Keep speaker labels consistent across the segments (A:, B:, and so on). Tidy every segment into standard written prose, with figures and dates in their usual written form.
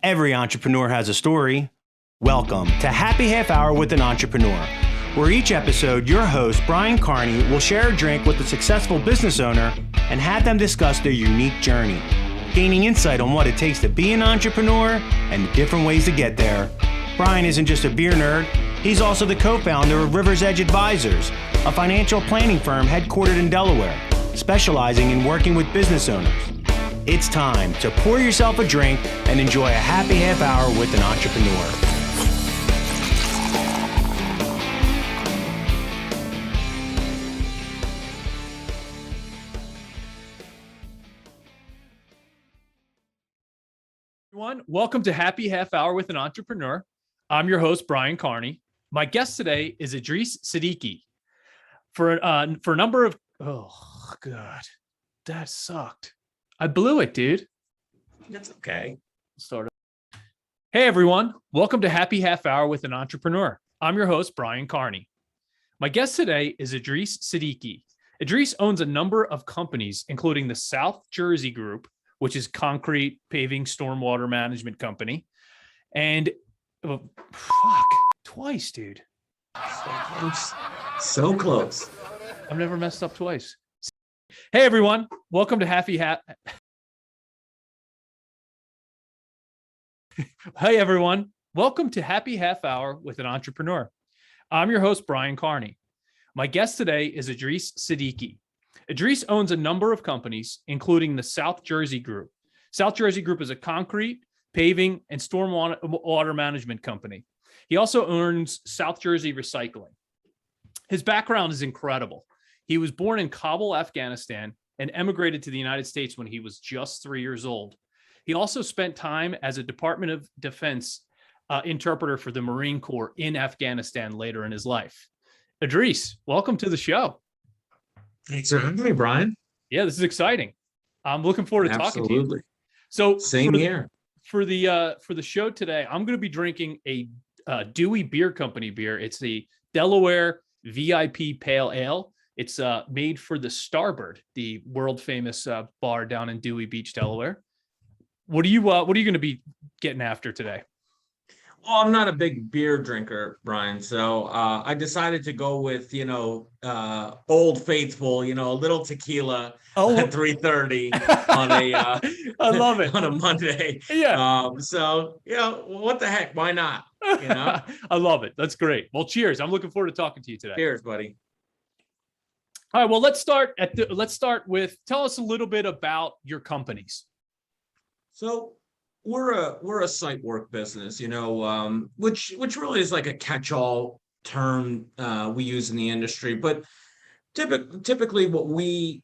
A: Every entrepreneur has a story. Welcome to Happy Half Hour with an Entrepreneur, where each episode, your host, Brian Carney, will share a drink with a successful business owner and have them discuss their unique journey, gaining insight on what it takes to be an entrepreneur and the different ways to get there. Brian isn't just a beer nerd, he's also the co-founder of River's Edge Advisors, a financial planning firm headquartered in Delaware, specializing in working with business owners. It's time to pour yourself a drink and enjoy a happy half hour with an entrepreneur.
B: Everyone, welcome to Happy Half Hour with an Entrepreneur. I'm your host, Brian Carney. My guest today is Edrees Siddiqi. For a number of, oh God, that sucked. I blew it, dude.
C: That's okay.
B: Start. Hey everyone, welcome to Happy Half Hour with an Entrepreneur. I'm your host, Brian Carney. My guest today is Edrees Siddiqi. Edrees owns a number of companies, including the South Jersey Group, which is concrete, paving, stormwater management company. And twice, dude.
C: So close.
B: I've never messed up twice. Hey everyone, welcome to Hey everyone, welcome to Happy Half Hour with an Entrepreneur. I'm your host, Brian Carney. My guest today is Edrees Siddiqi. Edrees owns a number of companies, including the South Jersey Group. South Jersey Group is a concrete, paving, and stormwater management company. He also owns South Jersey Recycling. His background is incredible. He was born in Kabul, Afghanistan, and emigrated to the United States when he was just 3 years old. He also spent time as a Department of Defense interpreter for the Marine Corps in Afghanistan later in his life. Edrees, welcome to the show.
C: Thanks for having me, Brian.
B: Yeah, this is exciting. I'm looking forward to talking to you. So
C: same here.
B: For the show today, I'm going to be drinking a Dewey Beer Company beer. It's the Delaware VIP Pale Ale. It's made for the Starboard, the world famous bar down in Dewey Beach, Delaware. What are you going to be getting after today?
C: Well, I'm not a big beer drinker, Brian. So I decided to go with, Old Faithful, a little tequila at 3:30 on a
B: I love it.
C: on a Monday.
B: Yeah.
C: What the heck? Why not?
B: I love it. That's great. Well, cheers. I'm looking forward to talking to you today.
C: Cheers, buddy.
B: All right. Well, let's start with, tell us a little bit about your companies.
C: So we're a site work business, which really is like a catch-all term we use in the industry. But typically what we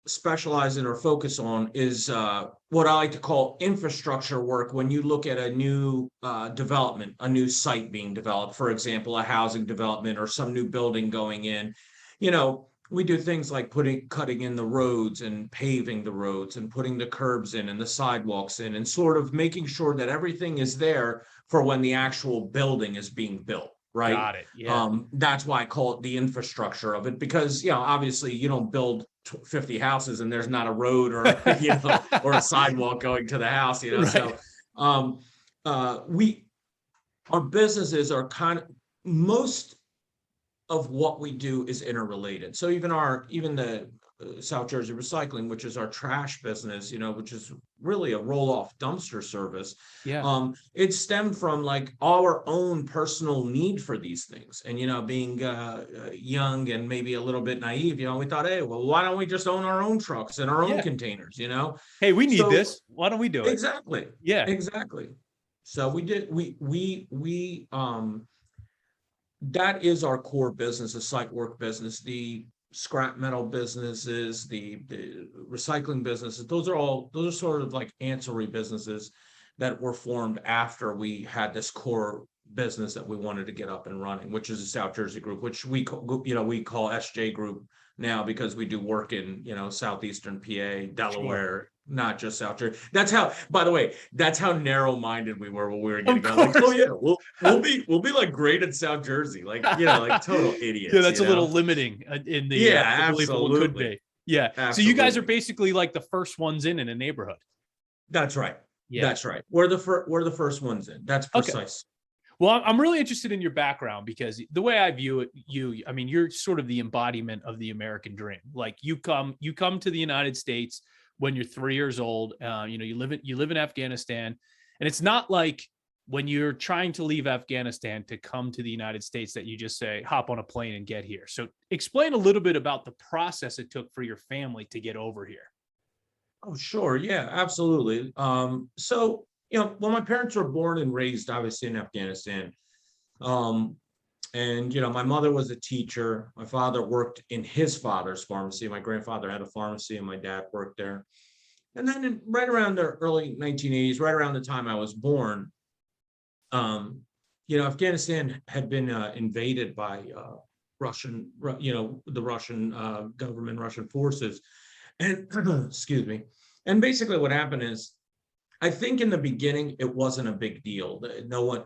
C: specialize in or focus on is what I like to call infrastructure work. When you look at a new development, a new site being developed, for example, a housing development or some new building going in, we do things like cutting in the roads and paving the roads and putting the curbs in and the sidewalks in and sort of making sure that everything is there for when the actual building is being built, right?
B: Got it. Yeah.
C: That's why I call it the infrastructure of it, because, obviously you don't build 50 houses and there's not a road or, or a sidewalk going to the house,
B: Right.
C: So our businesses are most of what we do is interrelated. So even the South Jersey Recycling, which is our trash business, which is really a roll-off dumpster service.
B: Yeah.
C: It stemmed from like our own personal need for these things. And, being young and maybe a little bit naive, we thought, hey, well, why don't we just own our own trucks and our own containers,
B: Hey, we need this. Why don't we do it?
C: Exactly.
B: Yeah.
C: Exactly. So we did, that is our core business, the site work business, the scrap metal businesses, the recycling businesses. Those are sort of like ancillary businesses that were formed after we had this core business that we wanted to get up and running, which is the South Jersey Group, which we call SJ Group now because we do work in, southeastern PA, Delaware. Sure. Not just South Jersey. By the way, that's how narrow-minded we were when we were getting going. Like, oh yeah, we'll be like great in South Jersey, like like total idiots.
B: Yeah, that's a little limiting in the
C: absolutely.
B: What could be. Yeah. Absolutely. So you guys are basically like the first ones in a neighborhood.
C: That's right.
B: Yeah.
C: That's right. We're the first ones in. That's
B: Okay.
C: precise.
B: Well, I'm really interested in your background because the way I view it, I mean, you're sort of the embodiment of the American dream. Like you come to the United States when you're 3 years old. You live in Afghanistan, and it's not like when you're trying to leave Afghanistan to come to the United States that you just say, hop on a plane and get here. So explain a little bit about the process it took for your family to get over here.
C: Oh, sure. Yeah, absolutely. So, well, my parents were born and raised obviously in Afghanistan. Um, and, my mother was a teacher. My father worked in his father's pharmacy. My grandfather had a pharmacy and my dad worked there. And then right around the early 1980s, right around the time I was born, Afghanistan had been invaded by the Russian government, Russian forces. And excuse me. And basically what happened is, I think in the beginning, it wasn't a big deal. No one,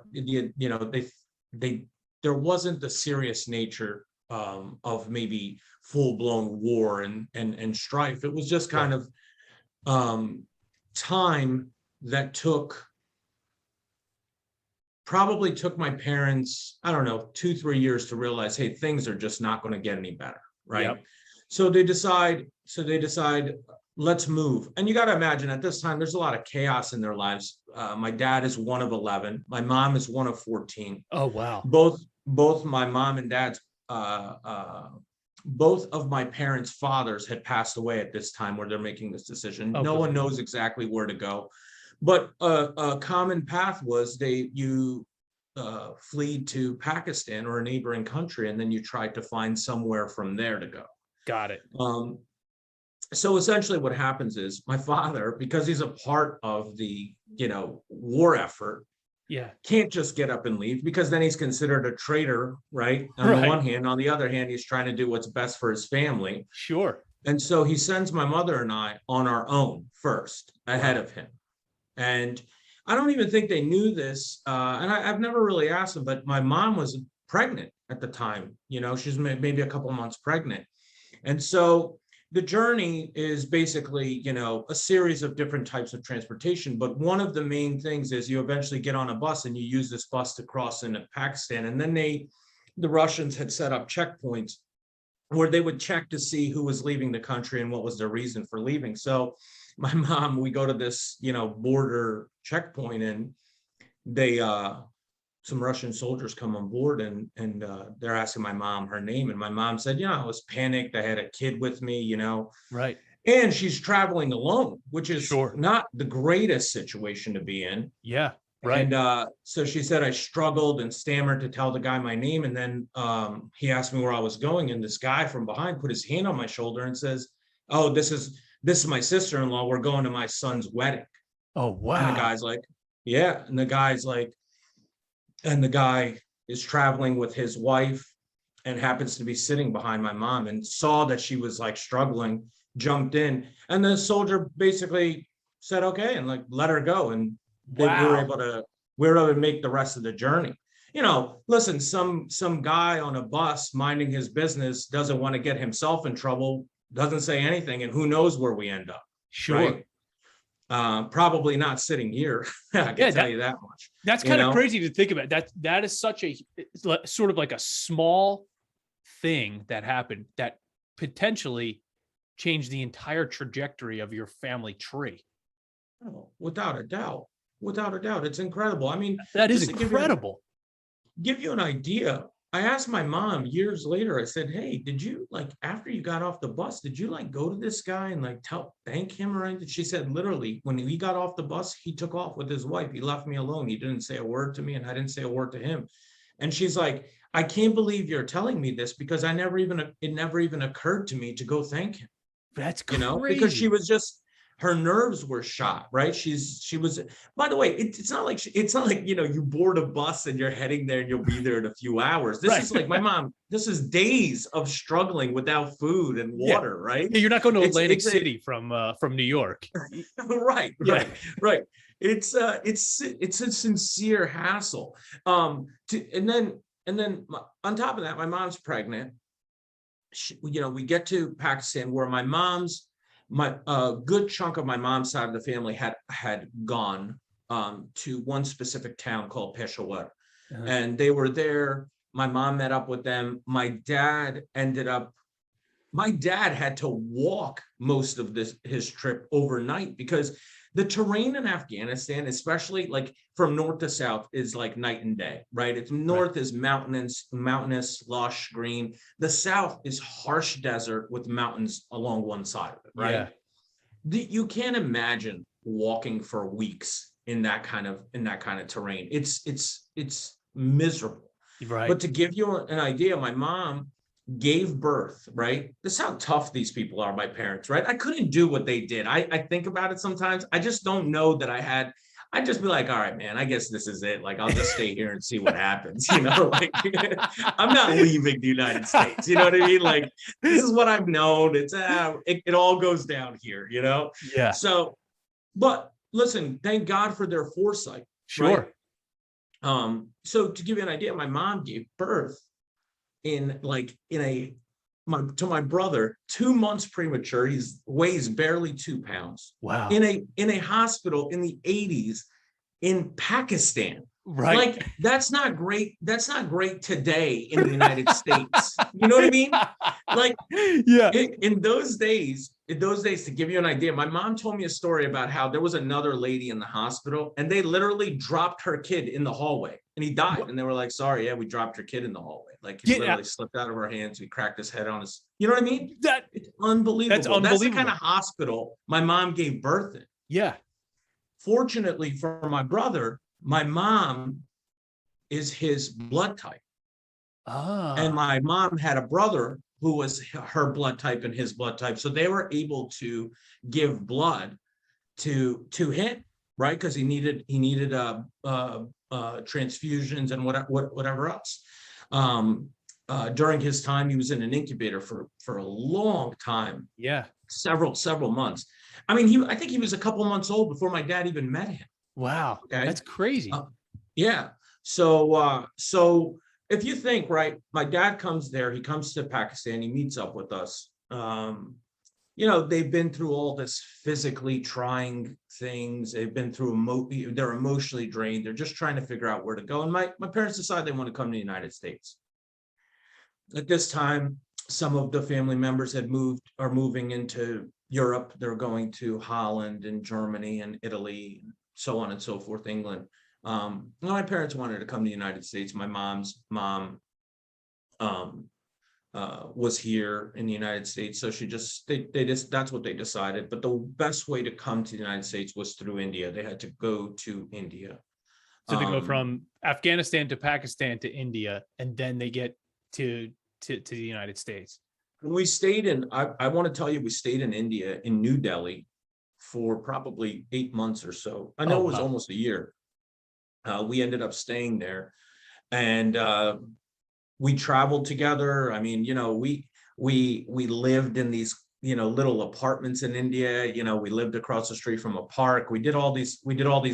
C: there wasn't the serious nature of maybe full-blown war and strife. It was just kind of time that probably took my parents, I don't know, 2-3 years to realize, hey, things are just not going to get any better, right?
B: Yep.
C: So they decide, let's move. And you got to imagine at this time, there's a lot of chaos in their lives. My dad is one of 11. My mom is one of 14.
B: Oh, wow.
C: Both my mom and dad's, both of my parents' fathers had passed away at this time where they're making this decision.
B: Oh,
C: no
B: good.
C: one knows exactly where to go. But a common path was you flee to Pakistan or a neighboring country, and then you try to find somewhere from there to go.
B: Got it.
C: So essentially what happens is my father, because he's a part of the, war effort, can't just get up and leave, because then he's considered a traitor, right? On the one hand. On the other hand, he's trying to do what's best for his family.
B: Sure.
C: And so he sends my mother and I on our own first, ahead of him. And I don't even think they knew this. And I've never really asked them, but my mom was pregnant at the time. She's maybe a couple months pregnant. And so the journey is basically, a series of different types of transportation. But one of the main things is you eventually get on a bus and you use this bus to cross into Pakistan. And then the Russians had set up checkpoints where they would check to see who was leaving the country and what was their reason for leaving. So my mom, we go to this, border checkpoint, and they, some Russian soldiers come on board, and they're asking my mom her name. And my mom said, I was panicked. I had a kid with me,
B: Right.
C: And she's traveling alone, which is
B: Sure.
C: not the greatest situation to be in.
B: Yeah. Right.
C: And so she said, I struggled and stammered to tell the guy my name. And then he asked me where I was going. And this guy from behind put his hand on my shoulder and says, oh, this is my sister-in-law. We're going to my son's wedding.
B: Oh, wow.
C: And the guy's like, yeah. And the guy is traveling with his wife and happens to be sitting behind my mom, and saw that she was like struggling, jumped in. And the soldier basically said, okay, and like let her go. And we were able to make the rest of the journey. Listen, some guy on a bus minding his business doesn't want to get himself in trouble, doesn't say anything, and who knows where we end up.
B: Sure.
C: Right? Probably not sitting here. I can tell you that much.
B: That's kind of crazy to think about. That is such a sort of like a small thing that happened that potentially changed the entire trajectory of your family tree.
C: Oh, without a doubt. It's incredible. I mean,
B: that is incredible.
C: Give you an idea. I asked my mom years later, I said, hey, did you after you got off the bus, did you go to this guy and thank him or anything? She said, literally, when he got off the bus, he took off with his wife. He left me alone. He didn't say a word to me, and I didn't say a word to him. And she's like, I can't believe you're telling me this, because it never even occurred to me to go thank him.
B: That's crazy.
C: Because she was just, her nerves were shot, right? She was, by the way, it's not like you board a bus and you're heading there and you'll be there in a few hours. This is like my mom, this is days of struggling without food and water, right?
B: Yeah, you're not going to Atlantic City from New York.
C: Right. It's a sincere hassle. And then on top of that, my mom's pregnant. We get to Pakistan, where my mom's my good chunk of my mom's side of the family had gone to one specific town called Peshawar, and they were there. My mom met up with them. My dad had to walk most of his trip overnight because the terrain in Afghanistan, especially like from north to south, is like night and day, right? It's north is mountainous, lush, green. The south is harsh desert with mountains along one side of it, right?
B: Yeah.
C: You can't imagine walking for weeks in that kind of terrain. It's miserable.
B: Right.
C: But to give you an idea, my mom gave birth, right? This is how tough these people are, my parents, right? I couldn't do what they did. I think about it sometimes. I just don't know that I'd just be like, all right, man, I guess this is it. Like, I'll just stay here and see what happens, you know? Like, I'm not leaving the United States, you know what I mean? Like, this is what I've known. It all goes down here, you know?
B: Yeah.
C: So, but listen, thank God for their foresight.
B: Sure.
C: Right? So to give you an idea, my mom gave birth to my brother 2 months premature. He weighs barely 2 pounds.
B: Wow.
C: In a hospital in the 80s in Pakistan.
B: Right.
C: Like, that's not great. That's not great today in the United States. You know what I mean? Like,
B: yeah.
C: In those days, to give you an idea, my mom told me a story about how there was another lady in the hospital and they literally dropped her kid in the hallway and he died. And they were like, sorry, yeah, we dropped your kid in the hallway. Like, he literally slipped out of our hands. We cracked his head on his, you know what I mean? It's unbelievable.
B: That's unbelievable.
C: That's the kind of hospital my mom gave birth in.
B: Yeah.
C: Fortunately for my brother, my mom is his blood type. And my mom had a brother who was her blood type and his blood type. So they were able to give blood to him, right? Because he needed transfusions and whatever else. During his time, he was in an incubator for a long time.
B: Yeah.
C: Several months. I mean, I think he was a couple months old before my dad even met him.
B: Wow. Okay? That's crazy.
C: Yeah. So if you think, right, my dad comes there, he comes to Pakistan, he meets up with us. You know, they've been through all this physically trying things. They've been through, they're emotionally drained. They're just trying to figure out where to go. And my parents decide they want to come to the United States. At this time, some of the family members are moving into Europe. They're going to Holland and Germany and Italy, so on and so forth, England. My parents wanted to come to the United States. My mom's mom was here in the United States, so that's what they decided. But the best way to come to the United States was through India. They had to go to India.
B: So they go from Afghanistan to Pakistan to India, and then they get to the United States.
C: We stayed in, I want to tell you, we stayed in India, in New Delhi, for probably 8 months or so. I know it was almost a year. We ended up staying there, and we traveled together. I mean, you know, we lived in these, you know, little apartments in India. You know, we lived across the street from a park. We did all these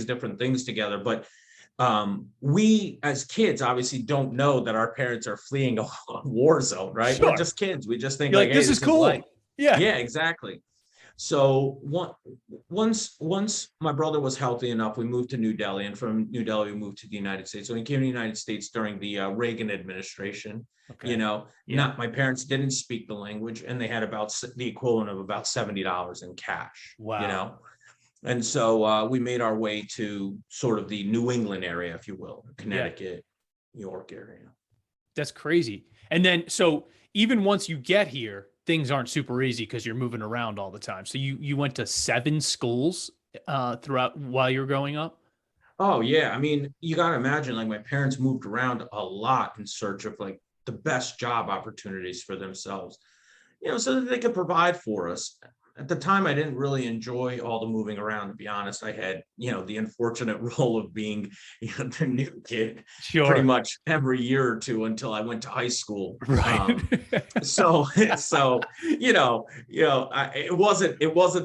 C: different things together. But we, as kids, obviously don't know that our parents are fleeing a war zone, right?
B: Sure.
C: We're just kids. We just think
B: You're
C: like,
B: hey, this is cool.
C: Yeah, exactly. So once my brother was healthy enough, we moved to New Delhi, and from New Delhi, we moved to the United States. So we came to the United States during the Reagan administration. Okay. You know, my parents didn't speak the language, and they had about the equivalent of about $70 in cash. Wow. You know, and so we made our way to sort of the New England area, if you will, Connecticut, New York area.
B: That's crazy. And then, so even once you get here, things aren't super easy because you're moving around all the time. So you went to 7 schools throughout while you were growing up?
C: Oh yeah. I mean, you got to imagine, like, my parents moved around a lot in search of like the best job opportunities for themselves, you know, so that they could provide for us. At the time, I didn't really enjoy all the moving around, to be honest. I had, you know, the unfortunate role of being, you know, the new kid pretty much every year or two until I went to high school.
B: Right.
C: So you know, it wasn't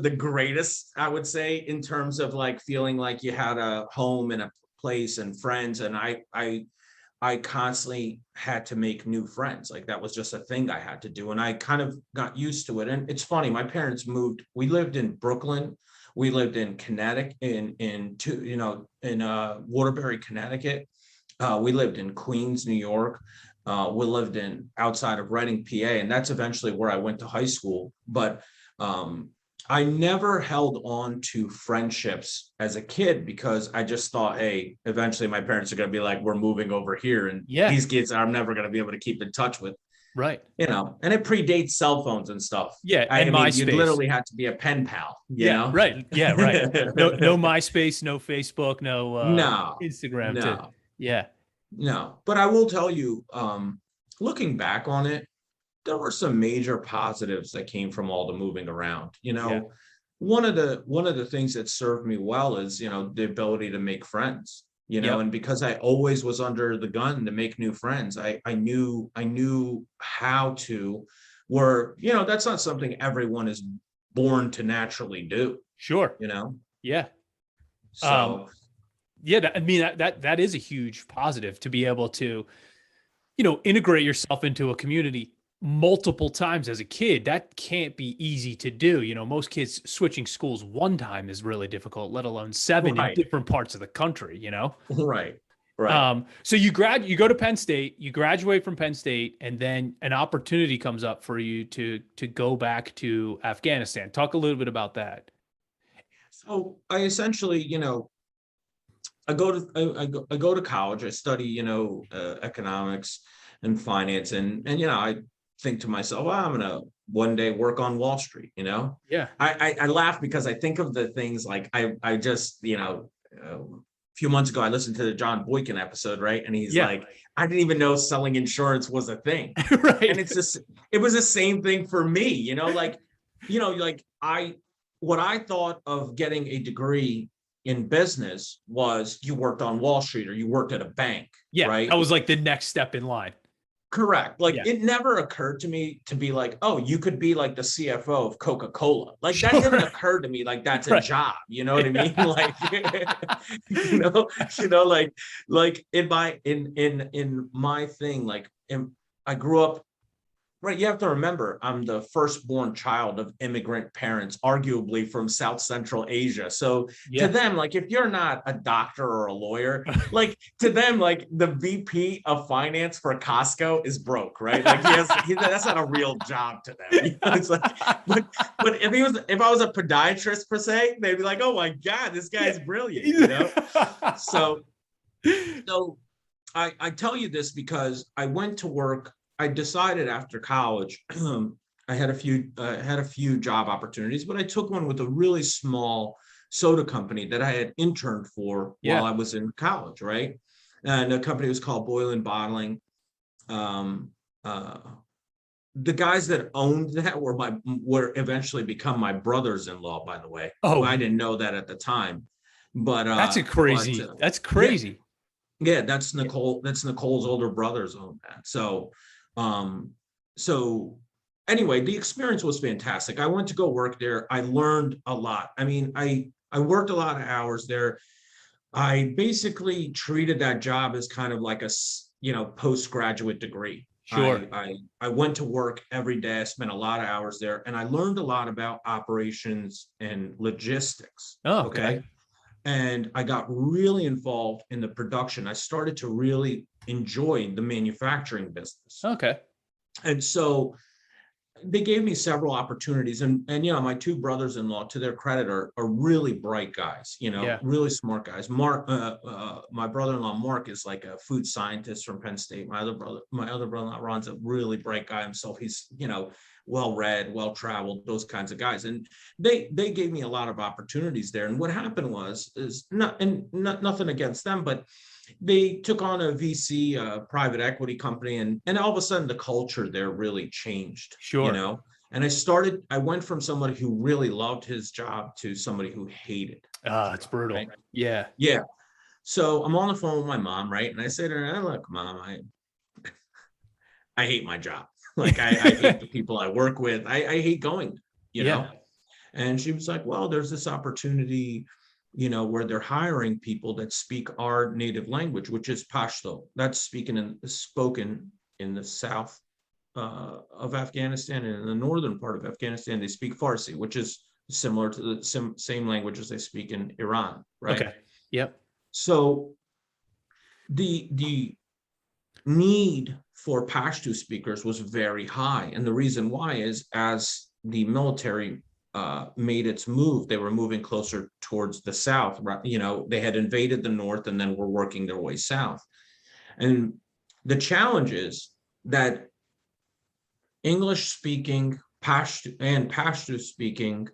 C: the greatest, I would say, in terms of like feeling like you had a home and a place and friends. And I I constantly had to make new friends. Like that was just a thing I had to do. And I kind of got used to it. And it's funny, my parents moved, we lived in Brooklyn. We lived in Connecticut, in Waterbury, Connecticut. We lived in Queens, New York. We lived in outside of Reading, PA, and that's eventually where I went to high school. But I never held on to friendships as a kid because I just thought, hey, eventually my parents are going to be like, we're moving over here. And these kids I'm never going to be able to keep in touch with.
B: Right.
C: And it predates cell phones and stuff.
B: Yeah.
C: I
B: And
C: mean,
B: MySpace.
C: you'd literally have to be a pen pal, you know?
B: Right. Yeah. Right. No MySpace, no Facebook, no
C: No,
B: Instagram.
C: no,
B: Yeah.
C: no. But I will tell you, looking back on it, there were some major positives that came from all the moving around. One of the things that served me well is, the ability to make friends, and because I always was under the gun to make new friends, I knew how to, that's not something everyone is born to naturally do.
B: Sure. Yeah.
C: So
B: that is a huge positive to be able to, integrate yourself into a community multiple times as a kid. That can't be easy to do. Most kids switching schools one time is really difficult, let alone 7 in different parts of the country,
C: Right.
B: So you go to Penn State, you graduate from Penn State, and then an opportunity comes up for you to go back to Afghanistan. Talk a little bit about that.
C: So I essentially, I go to college. I study, economics and finance, and I think to myself, well, I'm gonna one day work on Wall Street.
B: Yeah.
C: I laugh because I think of the things like I just a few months ago I listened to the John Boykin episode, right? And he's like, I didn't even know selling insurance was a thing,
B: right?
C: And it was the same thing for me, what I thought of getting a degree in business was you worked on Wall Street or you worked at a bank.
B: Yeah.
C: Right.
B: That was like the next step in line.
C: Correct. It never occurred to me to be like, oh, you could be like the CFO of Coca-Cola. That didn't occur to me. Like that's a job. You know what I mean? Like in my thing, I grew up. Right. You have to remember, I'm the firstborn child of immigrant parents, arguably from South Central Asia. So to them, if you're not a doctor or a lawyer, to them, the VP of finance for Costco is broke, right? That's not a real job to them. It's but if I was a podiatrist per se, they'd be like, oh my God, this guy's brilliant, So I tell you this because I went to work. I decided after college, I had a few job opportunities, but I took one with a really small soda company that I had interned for while I was in college, right? And the company was called Boylan Bottling. The guys that owned that were eventually become my brothers-in-law, by the way. Oh, I didn't know that at the time, but
B: that's crazy. That's crazy.
C: Yeah, that's Nicole. That's Nicole's older brothers own that. So anyway, the experience was fantastic. I went to go work there. I learned a lot. I mean, I worked a lot of hours there. I basically treated that job as kind of like a, postgraduate degree.
B: Sure.
C: I went to work every day. I spent a lot of hours there, and I learned a lot about operations and logistics.
B: Oh, okay.
C: And I got really involved in the production. I started to really enjoy the manufacturing business.
B: Okay.
C: And so they gave me several opportunities, and my two brothers-in-law, to their credit, are really bright guys, really smart guys. Mark, my brother-in-law Mark, is like a food scientist from Penn State. My other brother-in-law Ron's a really bright guy himself. He's well-read, well-traveled, those kinds of guys, and they gave me a lot of opportunities there. And what happened is nothing against them, but they took on a VC, private equity company, and all of a sudden the culture there really changed.
B: Sure.
C: And I went from somebody who really loved his job to somebody who hated.
B: It's brutal. Right? Yeah.
C: Yeah. So I'm on the phone with my mom, right? And I say to her, look, Mom, I hate my job. I hate the people I work with. I hate going, And she was like, well, there's this opportunity where they're hiring people that speak our native language, which is Pashto. That's spoken in the south of Afghanistan, and in the northern part of Afghanistan, they speak Farsi, which is similar to the same language as they speak in Iran, right?
B: Okay. Yep.
C: So the need for Pashto speakers was very high, and the reason why is as the military made its move, they were moving closer towards the south. They had invaded the north and then were working their way south. And the challenge is that English-speaking Pashto-speaking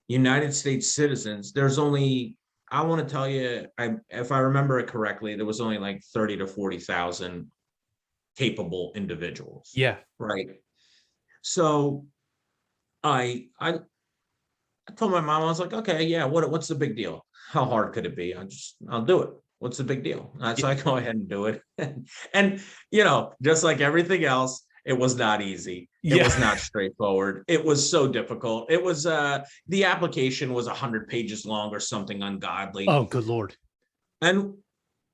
C: United States citizens, there's only, I want to tell you, if I remember it correctly, there was only like 30 to 40,000 capable individuals.
B: Yeah.
C: Right. So I told my mom, I was like, okay, yeah, what's the big deal? How hard could it be? I'll do it. What's the big deal? So I go ahead and do it. And, just like everything else, it was not easy. It was not straightforward. It was so difficult. It was, the application was 100 pages long or something ungodly.
B: Oh, good Lord. And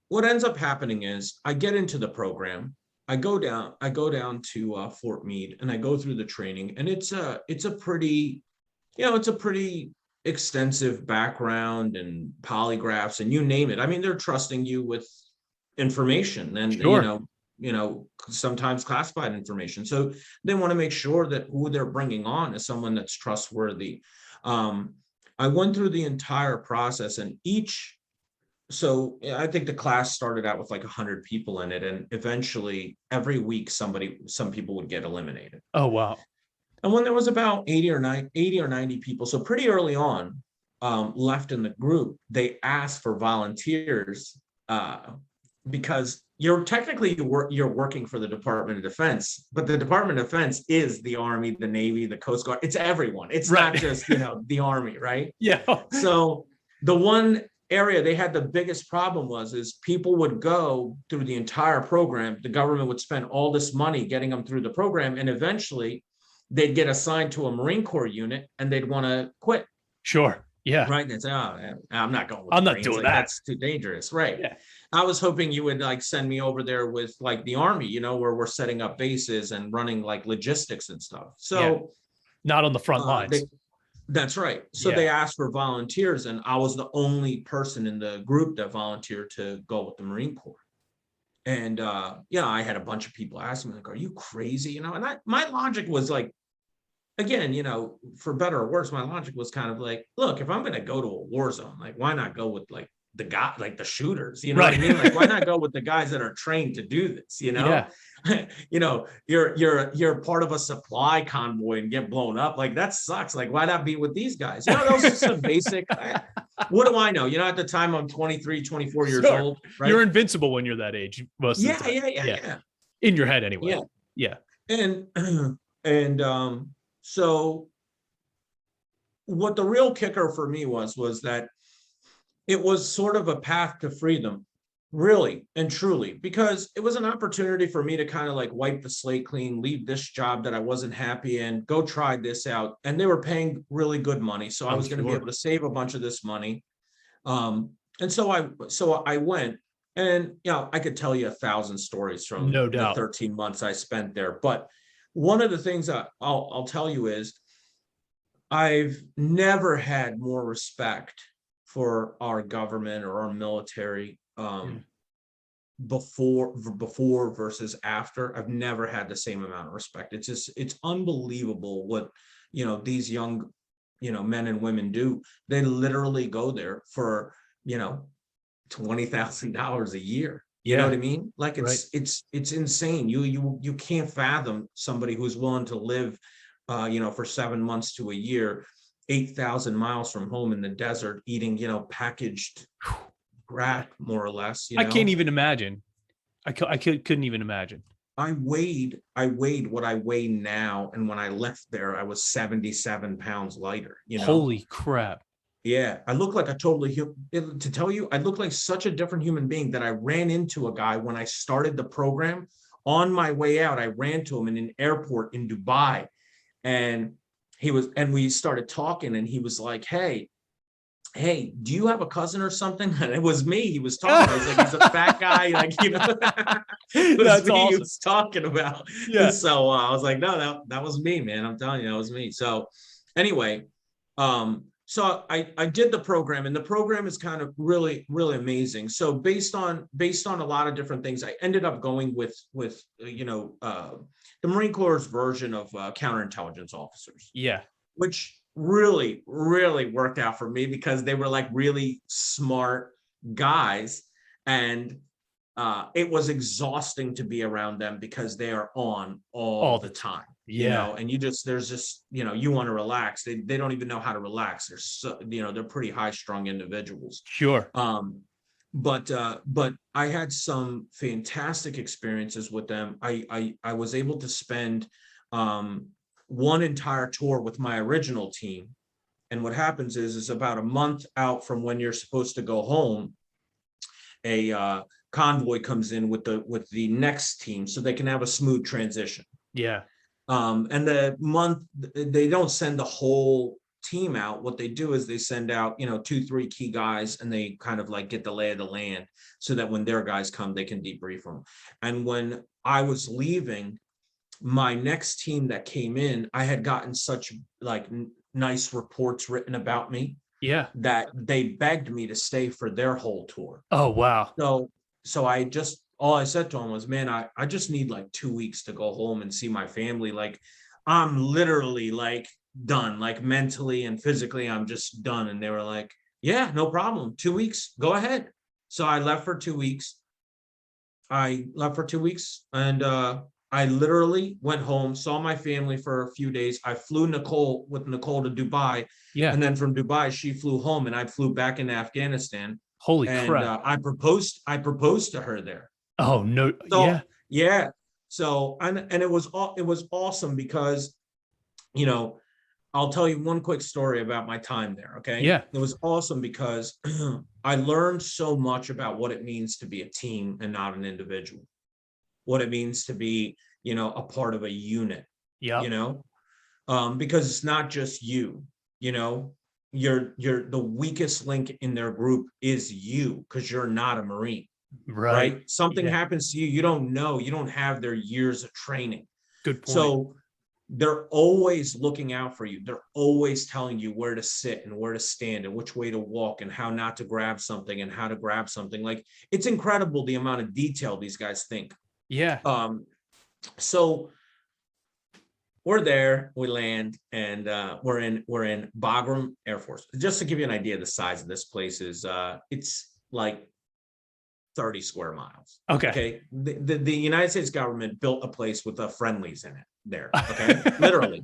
C: what ends up happening is I get into the program. I go down to Fort Meade, and I go through the training, and it's a pretty extensive background and polygraphs and you name it. I mean, they're trusting you with information and,
B: sure.
C: Sometimes classified information. So they want to make sure that who they're bringing on is someone that's trustworthy. I went through the entire process, and so I think the class started out with like 100 people in it. And eventually every week some people would get eliminated.
B: Oh, wow.
C: And when there was about 80 or 90 people, so pretty early on, left in the group, they asked for volunteers because you're working for the Department of Defense, but the Department of Defense is the Army, the Navy, the Coast Guard. It's everyone. It's not just, the Army, right?
B: Yeah.
C: So the one area they had the biggest problem is people would go through the entire program. The government would spend all this money getting them through the program, and eventually they'd get assigned to a Marine Corps unit and they'd want to quit.
B: Sure. Yeah.
C: Right. And say, I'm not going with
B: I'm not
C: Marines.
B: doing that.
C: That's too dangerous. Right.
B: Yeah.
C: I was hoping you would send me over there with the Army, where we're setting up bases and running logistics and stuff. So
B: not on the front lines.
C: That's right. So they asked for volunteers, and I was the only person in the group that volunteered to go with the Marine Corps. And I had a bunch of people asking me, are you crazy? And my logic was again, for better or worse, my logic was kind of look, if I'm going to go to a war zone, why not go with the guy, the shooters, what I mean? Why not go with the guys that are trained to do this, Yeah. You're part of a supply convoy and get blown up. That sucks. Why not be with these guys? Those are some basic, what do I know? At the time I'm 23, 24 years old, right?
B: You're invincible when you're that age. Most of the time.
C: Yeah.
B: In your head anyway. Yeah.
C: And so what the real kicker for me was that it was sort of a path to freedom, really and truly, because it was an opportunity for me to kind of wipe the slate clean, leave this job that I wasn't happy in, go try this out. And they were paying really good money. So I was going to be able to save a bunch of this money. And so I went, and, I could tell you 1,000 stories from the 13 months I spent there. But one of the things I'll tell you is I've never had more respect for our government or our military before versus after. I've never had the same amount of respect. It's unbelievable what, these young, men and women do. They literally go there for, $20,000 a year. You know what I mean? It's insane. You can't fathom somebody who's willing to live, for 7 months to a year, 8,000 miles from home in the desert, eating, packaged brat, more or less.
B: I can't even imagine. I couldn't even imagine.
C: I weighed what I weigh now, and when I left there, I was 77 pounds lighter.
B: Holy crap!
C: Yeah, I look like to tell you, I look like such a different human being that I ran into a guy when I started the program. On my way out, I ran to him in an airport in Dubai, and we started talking, and he was like, hey, hey, do you have a cousin or something? And it was me. He was talking. I was like, he's a fat guy. Like, it was
B: That's
C: me he
B: awesome.
C: was talking about.
B: Yeah.
C: So I was like, no, that was me, man. I'm telling you, that was me. So anyway, so I did the program, and the program is kind of really, really amazing. So based on a lot of different things, I ended up going with the Marine Corps' version of counterintelligence officers,
B: Yeah.
C: which really, really worked out for me because they were like really smart guys. And it was exhausting to be around them because they are on all the time,
B: Yeah.
C: and there's just, you want to relax. They don't even know how to relax. They're so, they're pretty high strung individuals.
B: Sure.
C: But I had some fantastic experiences with them. I was able to spend one entire tour with my original team. And what happens is about a month out from when you're supposed to go home, a convoy comes in with the next team so they can have a smooth transition.
B: Yeah.
C: And they don't send the whole team out. What they do is they send out, 2-3 key guys, and they kind of like get the lay of the land so that when their guys come, they can debrief them. And when I was leaving, my next team that came in, I had gotten such like nice reports written about me.
B: Yeah.
C: That they begged me to stay for their whole tour.
B: Oh, wow.
C: So all I said to him was, man, I just need like 2 weeks to go home and see my family. Like, I'm literally like done, like mentally and physically, I'm just done. And they were like, yeah, no problem. 2 weeks, go ahead. So I left for 2 weeks. And I literally went home, saw my family for a few days. I flew with Nicole to Dubai.
B: Yeah.
C: And then from Dubai, she flew home, and I flew back into Afghanistan.
B: Holy
C: And
B: crap.
C: I proposed to her there.
B: Oh, no.
C: So,
B: Yeah.
C: yeah. So, and it was awesome because, I'll tell you one quick story about my time there. Okay.
B: Yeah.
C: It was awesome because I learned so much about what it means to be a team and not an individual, what it means to be, a part of a unit,
B: Yeah.
C: Because it's not just you, you're the weakest link in their group is you, because you're not a Marine. Right? Something happens to you, you don't know, you don't have their years of training.
B: Good point. So
C: they're always looking out for you. They're always telling you where to sit and where to stand and which way to walk and how not to grab something and how to grab something. Like, it's incredible the amount of detail these guys think.
B: Yeah.
C: So we're there, we land, and we're in Bagram Air Force. Just to give you an idea of the size of this place is it's like 30 square miles. Okay. The United States government built a place with Friendlies in it there. Okay. Literally.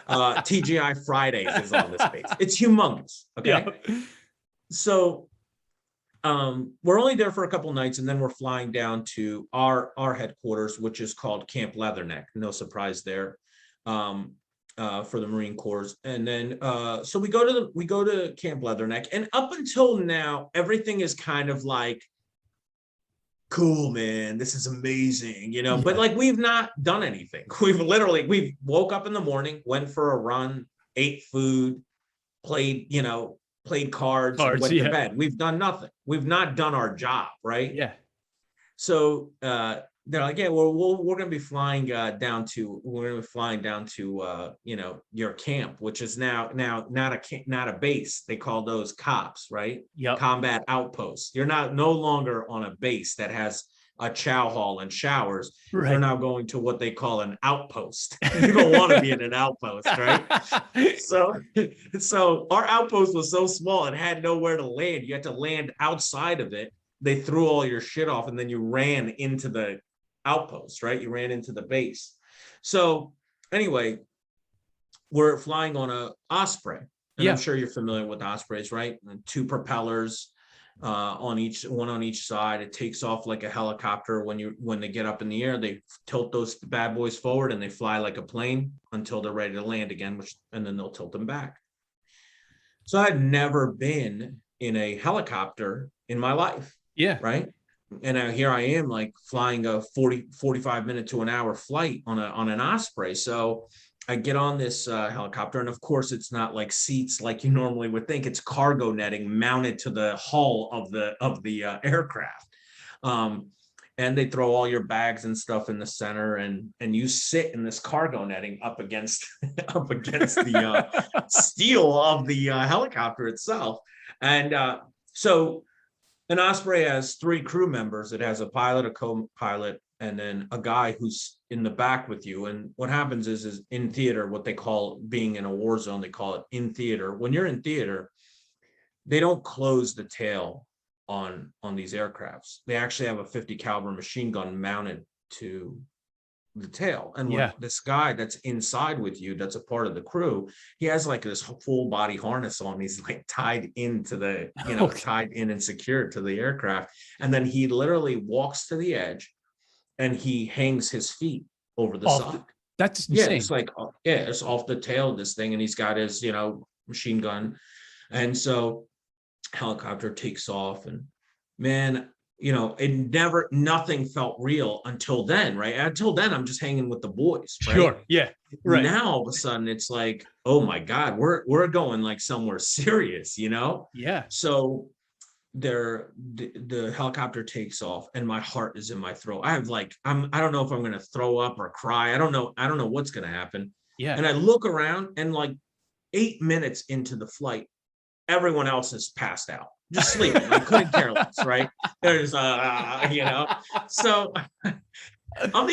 C: TGI Fridays is on this base. It's humongous. Okay. Yeah. So we're only there for a couple nights, and then we're flying down to our headquarters, which is called Camp Leatherneck. No surprise there. For the Marine Corps. And then so we go to Camp Leatherneck, and up until now, everything is kind of like, cool, man, this is amazing, yeah. But like, we've not done anything. We've woke up in the morning, went for a run, ate food, played cards, and went to bed. We've done nothing. We've not done our job, right? Yeah. So they're like, yeah, well, we're going to be flying down to your camp, which is now not a base. They call those COPs, right? Yep. Combat outposts. You're no longer on a base that has a chow hall and showers. Right. You're now going to what they call an outpost. You don't want to be in an outpost, right? So our outpost was so small, it had nowhere to land. You had to land outside of it. They threw all your shit off, and then you ran into the outpost, right? You ran into the base. So anyway, we're flying on a Osprey. And I'm sure you're familiar with Ospreys, right? And 2 propellers one on each side. It takes off like a helicopter. When they get up in the air, they tilt those bad boys forward, and they fly like a plane until they're ready to land again, and then they'll tilt them back. So I'd never been in a helicopter in my life. Yeah. Right. And here I am, like, flying a 45 minute to an hour flight on an Osprey. So I get on this helicopter, and of course, it's not like seats like you normally would think. It's cargo netting mounted to the hull of the aircraft, and they throw all your bags and stuff in the center, and you sit in this cargo netting up against up against the steel of the helicopter itself, and so an Osprey has 3 crew members. It has a pilot, a co-pilot, and then a guy who's in the back with you. And what happens is in theater, what they call being in a war zone, they call it in theater. When you're in theater, they don't close the tail on these aircrafts. They actually have a 50 caliber machine gun mounted to the tail. And when this guy that's inside with you, that's a part of the crew, he has like this full body harness on. He's like tied into the, tied in and secured to the aircraft. And then he literally walks to the edge and he hangs his feet over the side.
B: That's insane.
C: Yeah, it's like, it's off the tail of this thing. And he's got his, machine gun. And so helicopter takes off, and man, nothing felt real until then, right? Until then, I'm just hanging with the boys, right?
B: Sure. Yeah. Right.
C: Now all of a sudden it's like, oh my God, we're going like somewhere serious,
B: Yeah.
C: So the helicopter takes off, and my heart is in my throat. I don't know if I'm gonna throw up or cry. I don't know what's gonna happen.
B: Yeah.
C: And I look around, and like 8 minutes into the flight, everyone else has passed out, just sleeping. I couldn't care less, right? There's so I'm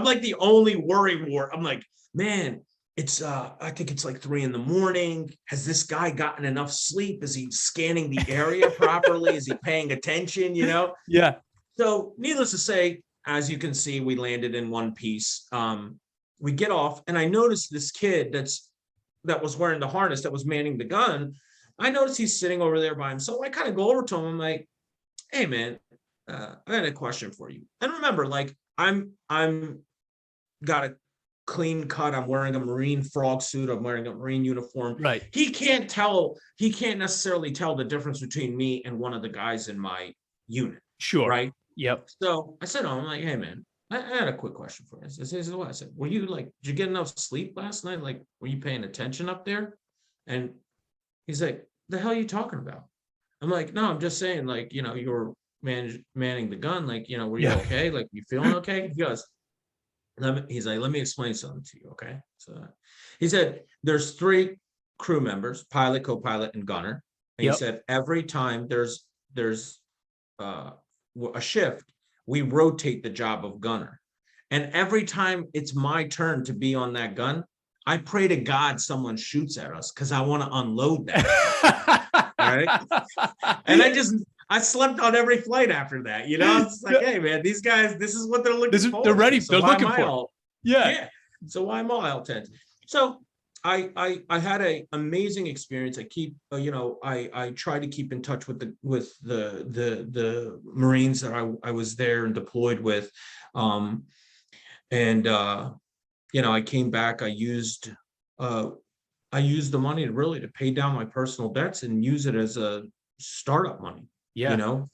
C: like the only worry wart. I'm like, man, it's I think it's like 3 a.m. Has this guy gotten enough sleep? Is he scanning the area properly? Is he paying attention?
B: Yeah.
C: So needless to say, as you can see, we landed in one piece. We get off, and I noticed this kid that was wearing the harness, that was manning the gun. I noticed he's sitting over there by himself. I kind of go over to him. I'm like, hey man, I got a question for you. And remember, like I'm got a clean cut. I'm wearing a Marine frog suit. I'm wearing a Marine uniform.
B: Right.
C: He can't necessarily tell the difference between me and one of the guys in my unit.
B: Sure.
C: Right.
B: Yep.
C: So I said, I'm like, hey man, I had a quick question for you. I said, what? I said, did you get enough sleep last night? Like, were you paying attention up there? And he's like, the hell are you talking about? I'm like, no, I'm just saying, like, you were manning the gun. Like, were you okay? Like, you feeling okay? He goes, he's like, let me explain something to you. Okay. So he said, there's 3 crew members, pilot, co-pilot, and gunner. And he said, every time there's a shift, we rotate the job of gunner. And every time it's my turn to be on that gun, I pray to God someone shoots at us because I want to unload that. All right. And I slept on every flight after that. It's like, hey man, these guys, this is what they're looking for.
B: They're ready.
C: So
B: they're looking for. Yeah.
C: So why am I all tense? So I had an amazing experience. I keep, I try to keep in touch with the Marines that I was there and deployed with. I came back, I used the money to pay down my personal debts and use it as a startup money,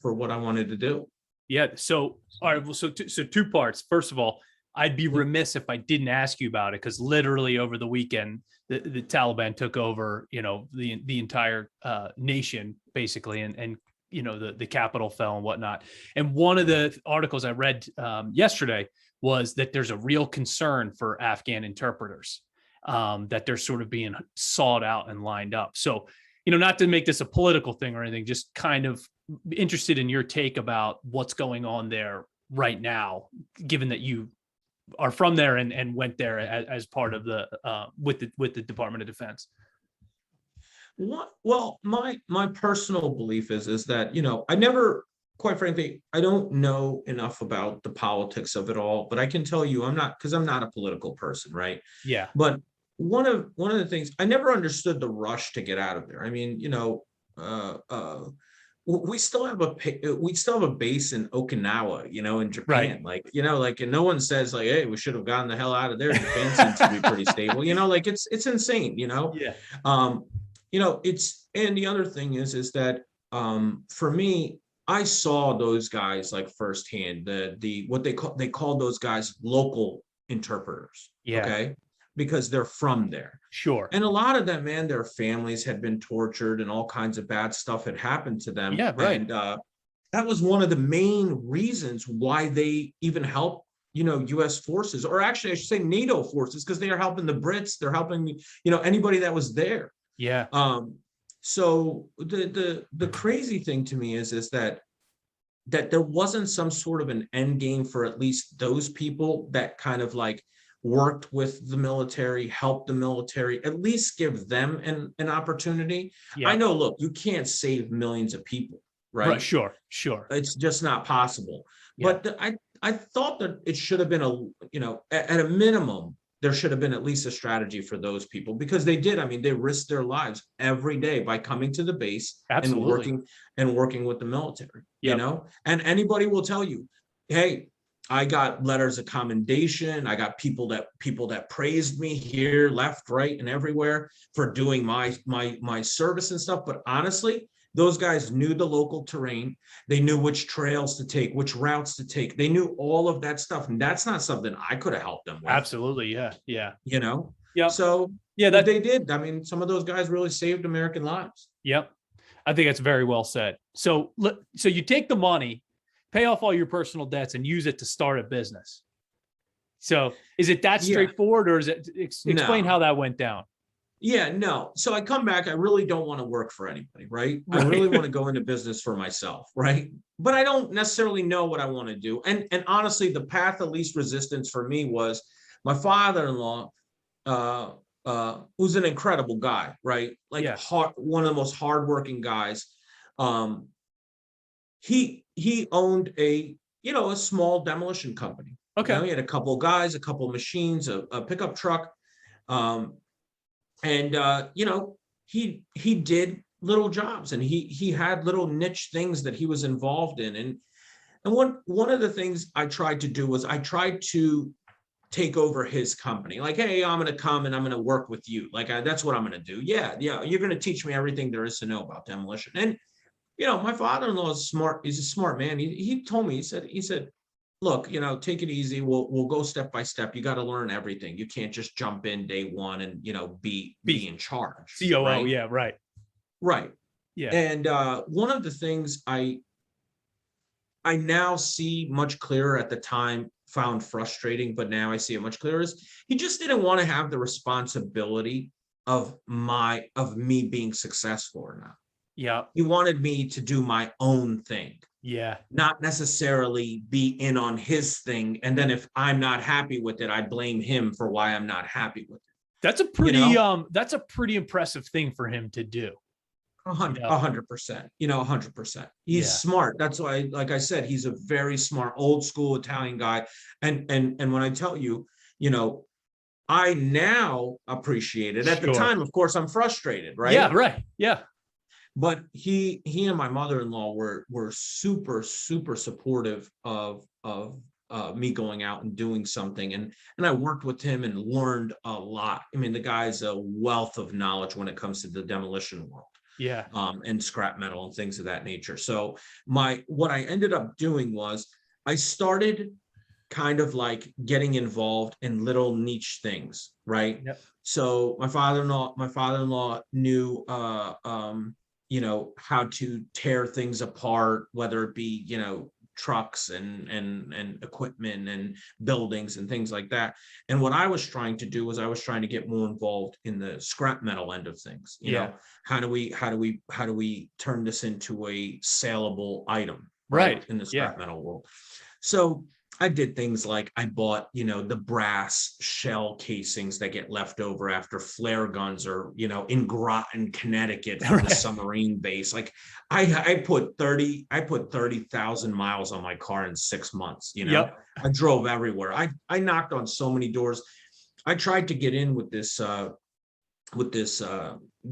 C: for what I wanted to do.
B: Yeah. So, all right. Well, so 2 parts. First of all, I'd be remiss if I didn't ask you about it, because literally over the weekend, the Taliban took over, the entire nation basically, and the capital fell and whatnot. And one of the articles I read yesterday was that there's a real concern for Afghan interpreters, that they're sort of being sought out and lined up. So, not to make this a political thing or anything, just kind of interested in your take about what's going on there right now, given that you are from there and went there as part of the with the Department of Defense.
C: Well, my personal belief is that, I never, quite frankly, I don't know enough about the politics of it all, but I can tell you I'm not a political person, right?
B: Yeah.
C: But one of the things, I never understood the rush to get out of there. I mean, we still have a base in Okinawa, in Japan, right. And no one says like, hey, we should have gotten the hell out of there. Japan seems to be pretty stable, it's insane,
B: Yeah.
C: And the other thing is that for me, I saw those guys like firsthand, what they call those guys local interpreters.
B: Yeah.
C: Okay. because they're from there.
B: Sure.
C: And a lot of them, man, their families had been tortured and all kinds of bad stuff had happened to them.
B: Yeah, right.
C: And that was one of the main reasons why they even helped, U.S. forces, or actually I should say NATO forces, because they are helping the Brits. They're helping, anybody that was there.
B: Yeah.
C: So the crazy thing to me is that there wasn't some sort of an end game for at least those people that kind of like worked with the military, helped the military, at least give them an opportunity.
B: Yeah.
C: I know, look, you can't save millions of people, right?
B: Sure.
C: It's just not possible.
B: Yeah.
C: But I thought that it should have been at a minimum, there should have been at least a strategy for those people, because they did. I mean, they risked their lives every day by coming to the base.
B: Absolutely.
C: and working with the military,
B: Yep.
C: and anybody will tell you, hey, I got letters of commendation. I got people that praised me here, left, right, and everywhere for doing my service and stuff. But honestly, those guys knew the local terrain. They knew which trails to take, which routes to take. They knew all of that stuff. And that's not something I could have helped them with.
B: Absolutely. Yeah. Yeah.
C: Yeah. So
B: yeah,
C: that they did. I mean, some of those guys really saved American lives.
B: Yep. I think that's very well said. So you take the money, pay off all your personal debts, and use it to start a business. So is it that straightforward, or is it explain how that went down?
C: Yeah, no. So I come back, I really don't want to work for anybody, right? I really want to go into business for myself, right? But I don't necessarily know what I want to do. And honestly, the path of least resistance for me was my father-in-law, who's an incredible guy, right? Like one of the most hardworking guys. He owned a small demolition company.
B: Okay.
C: He had a couple of guys, a couple of machines, a pickup truck. He did little jobs, and he had little niche things that he was involved in. And one of the things I tried to do was I tried to take over his company. Like, hey, I'm going to come and I'm going to work with you. Like, that's what I'm going to do. Yeah. You're going to teach me everything there is to know about demolition. And, my father-in-law is smart. He's a smart man. He told me, he said, look, take it easy. We'll go step by step. You got to learn everything. You can't just jump in day one and, be in charge.
B: COO.
C: Right?
B: Yeah. Right.
C: Right.
B: Yeah.
C: And one of the things I now see much clearer, at the time found frustrating, but now I see it much clearer, is he just didn't want to have the responsibility of me being successful or not.
B: Yeah.
C: He wanted me to do my own thing.
B: Yeah.
C: Not necessarily be in on his thing. And then if I'm not happy with it, I blame him for why I'm not happy with it.
B: That's a pretty impressive thing for him to do.
C: 100%, 100%. He's smart. That's why, like I said, he's a very smart, old school Italian guy. And when I tell you, I now appreciate it. At the time, of course, I'm frustrated, right?
B: Yeah, right. Yeah.
C: But he and my mother-in-law were super, super supportive of me going out and doing something. And I worked with him and learned a lot. I mean, the guy's a wealth of knowledge when it comes to the demolition world.
B: Yeah.
C: And scrap metal and things of that nature. So what I ended up doing was I started kind of like getting involved in little niche things, right?
B: Yep.
C: So my father-in-law knew how to tear things apart, whether it be, trucks and equipment and buildings and things like that. And what I was trying to do was I was trying to get more involved in the scrap metal end of things. You know, how do we turn this into a saleable item, right? In the scrap metal world. So I did things like I bought, the brass shell casings that get left over after flare guns or, in Groton, Connecticut for the submarine base. Like I put 30,000 miles on my car in 6 months, I drove everywhere. I knocked on so many doors. I tried to get in with this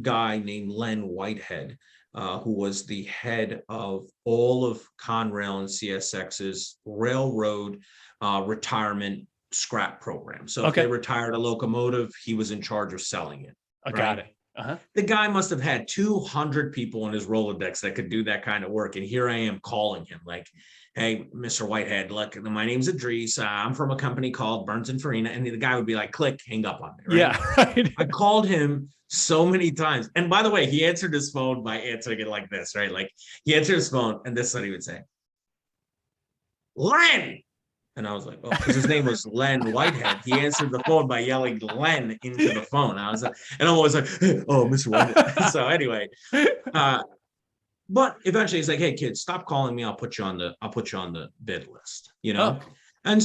C: guy named Len Whitehead, who was the head of all of Conrail and CSX's railroad retirement scrap program. So if they retired a locomotive, he was in charge of selling it.
B: I got it. Uh-huh.
C: The guy must have had 200 people in his Rolodex that could do that kind of work. And here I am calling him like, hey, Mr. Whitehead, look, my name's Edrees. I'm from a company called Burns and Farina. And the guy would be like, click, hang up on me. Right?
B: Yeah. Right.
C: I called him so many times. And by the way, he answered his phone by answering it like this, right? Like he answered his phone and this is what he would say. Len. And I was like, oh, because his name was Len Whitehead. He answered the phone by yelling Len into the phone. I was like, and I'm always like, oh, Mr. Whitehead. So anyway, but eventually he's like, hey kids, stop calling me. I'll put you on the bid list, you know?
B: Oh.
C: And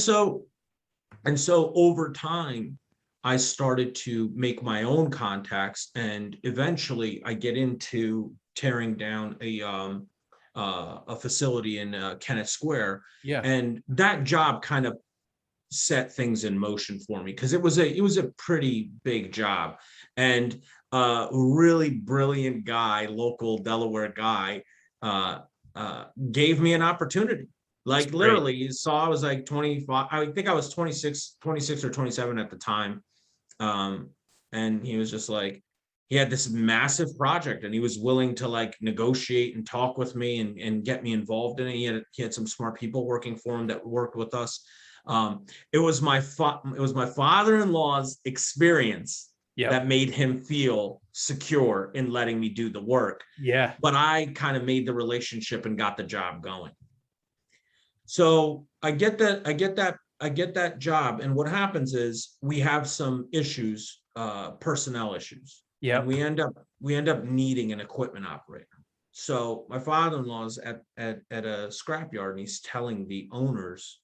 C: so over time, I started to make my own contacts, and eventually I get into tearing down a facility in Kennett Square.
B: Yeah.
C: And that job kind of set things in motion for me because it was a pretty big job. And really brilliant guy, local Delaware guy, gave me an opportunity. Like literally, you saw I was like 25. I think I was 26 or 27 at the time. And he was just like, he had this massive project and he was willing to like negotiate and talk with me and get me involved in it. He had some smart people working for him that worked with us. It was my father-in-law's experience that made him feel secure in letting me do the work.
B: Yeah.
C: But I kind of made the relationship and got the job going. So I get that job. And what happens is we have some issues, personnel issues.
B: Yeah.
C: We end up needing an equipment operator. So my father-in-law's at a scrapyard and he's telling the owners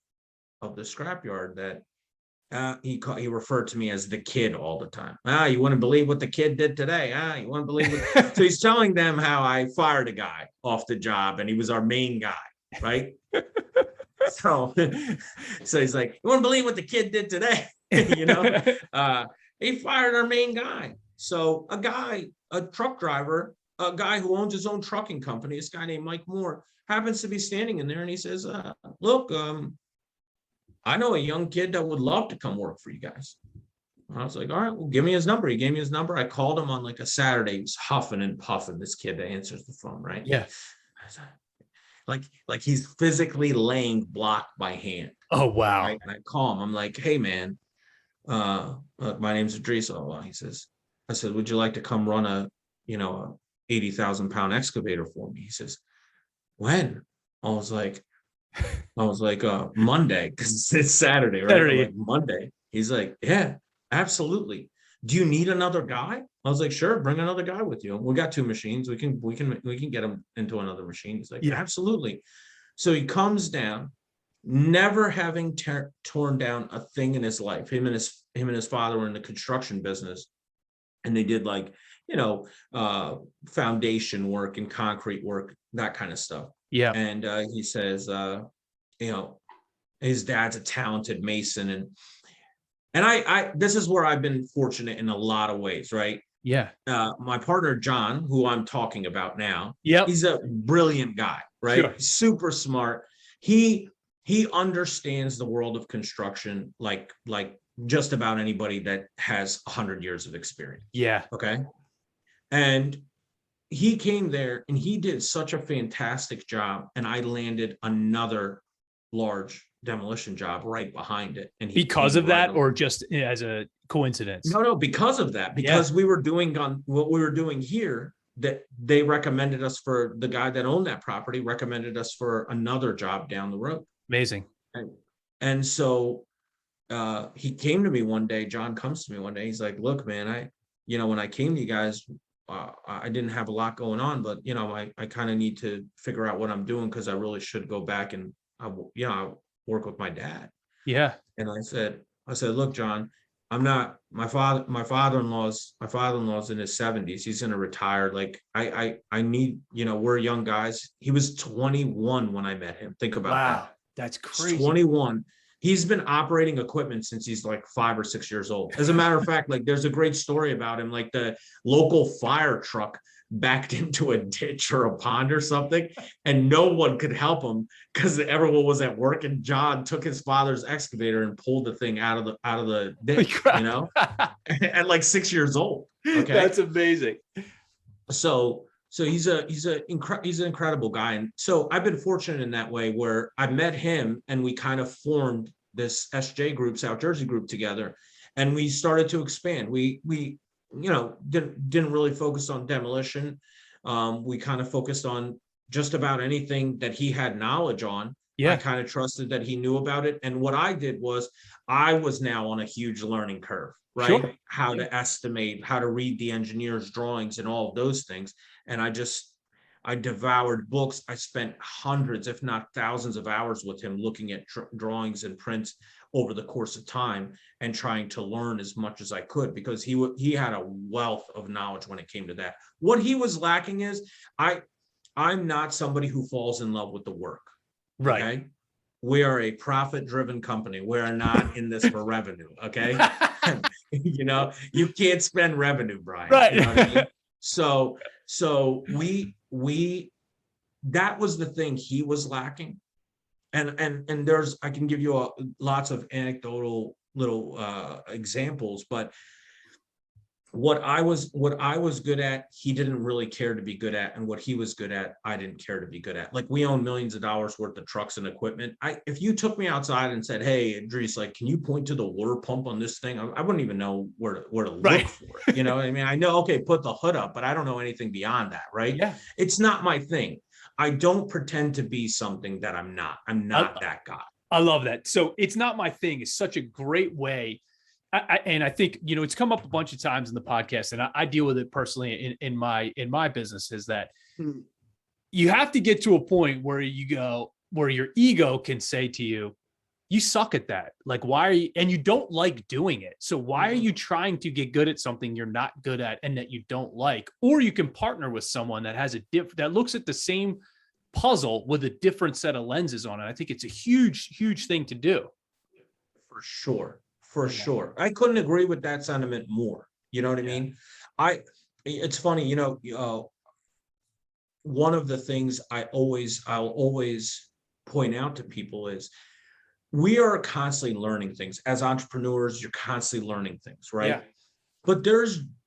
C: of the scrapyard that he referred to me as the kid all the time. You wouldn't believe what the kid did today. You wouldn't believe what... So he's telling them how I fired a guy off the job and he was our main guy, right? So he's like, you wouldn't believe what the kid did today. You know, he fired our main guy. So a truck driver, a guy who owns his own trucking company, this guy named Mike Moore, happens to be standing in there and he says, look, I know a young kid that would love to come work for you guys. And I was like, all right, well, give me his number. He gave me his number. I called him on like a Saturday. He was huffing and puffing, this kid that answers the phone, right?
B: Yeah.
C: Like he's physically laying block by hand.
B: Oh, wow.
C: Right? And I call him. I'm like, hey, man, look, my name's Edrees. Oh, well, I said, would you like to come run a 80,000 pound excavator for me? He says, when? I was like, Monday, because it's Saturday, right?
B: Saturday.
C: Like, Monday. He's like, yeah, absolutely. Do you need another guy? I was like, sure, bring another guy with you. We got 2 machines. We can get him into another machine. He's like, yeah, absolutely. So he comes down, never having torn down a thing in his life. Him and his father were in the construction business, and they did like, foundation work and concrete work, that kind of stuff.
B: Yeah.
C: And he says, his dad's a talented mason, and I this is where I've been fortunate in a lot of ways, right?
B: Yeah.
C: My partner, John, who I'm talking about now,
B: yep,
C: he's a brilliant guy, right? Sure. Super smart. He understands the world of construction like just about anybody that has 100 years of experience.
B: Yeah.
C: Okay. And he came there and he did such a fantastic job. And I landed another large demolition job right behind it. And
B: because of that, or just as a coincidence?
C: No, because of that, because we were doing what we were doing here, that they recommended us for the guy that owned that property, recommended us for another job down the road.
B: Amazing.
C: And so he came to me one day, John comes to me one day. He's like, look, man, when I came to you guys, I didn't have a lot going on, but I kind of need to figure out what I'm doing, because I really should go back and I work with my dad.
B: Yeah. And
C: I said, look, John, I'm not, my father-in-law's in his 70s. He's going to retire. Like I need, we're young guys. He was 21 when I met him. Think about that.
B: Wow. That's crazy.
C: 21. He's been operating equipment since he's like 5 or 6 years old. As a matter of fact, like there's a great story about him. Like the local fire truck backed into a ditch or a pond or something, and no one could help him because everyone was at work. And John took his father's excavator and pulled the thing out of the ditch, at like 6 years old. Okay,
B: that's amazing.
C: So he's an incredible guy. And so I've been fortunate in that way where I met him and we kind of formed this SJ group, South Jersey group together. And we started to expand. We didn't really focus on demolition. We kind of focused on just about anything that he had knowledge on.
B: Yeah.
C: I kind of trusted that he knew about it. And what I did was I was now on a huge learning curve, right?
B: Sure.
C: How to estimate, how to read the engineer's drawings and all of those things. And I devoured books. I spent hundreds, if not thousands of hours with him looking at drawings and prints over the course of time and trying to learn as much as I could, because he had a wealth of knowledge when it came to that. What he was lacking is I'm not somebody who falls in love with the work.
B: Right.
C: Okay? We are a profit-driven company. We are not in this for revenue. Okay. You can't spend revenue, Brian.
B: Right.
C: You know what I mean? So we that was the thing he was lacking. And I can give you lots of anecdotal little examples, but what I was good at, he didn't really care to be good at, and what he was good at, I didn't care to be good at. Like, we own millions of dollars worth of trucks and equipment. If you took me outside and said, "Hey, Edrees, like, can you point to the water pump on this thing?" I wouldn't even know where to look for it. You know what I mean? I know, okay, put the hood up, but I don't know anything beyond that, right?
B: Yeah.
C: It's not my thing. I don't pretend to be something that I'm not. I'm not that guy.
B: I love that. So it's not my thing. It's such a great way. And I think, it's come up a bunch of times in the podcast, and I deal with it personally in my business, is that you have to get to a point where your ego can say to you, "You suck at that. Like, why are you?" And you don't like doing it. So why are you trying to get good at something you're not good at and that you don't like? Or you can partner with someone that has that looks at the same puzzle with a different set of lenses on it. I think it's a huge, huge thing to do.
C: For sure. For sure. I couldn't agree with that sentiment more. You know what I mean? It's funny, one of the things I'll always point out to people is we are constantly learning things. As entrepreneurs, you're constantly learning things, right?
B: Yeah.
C: But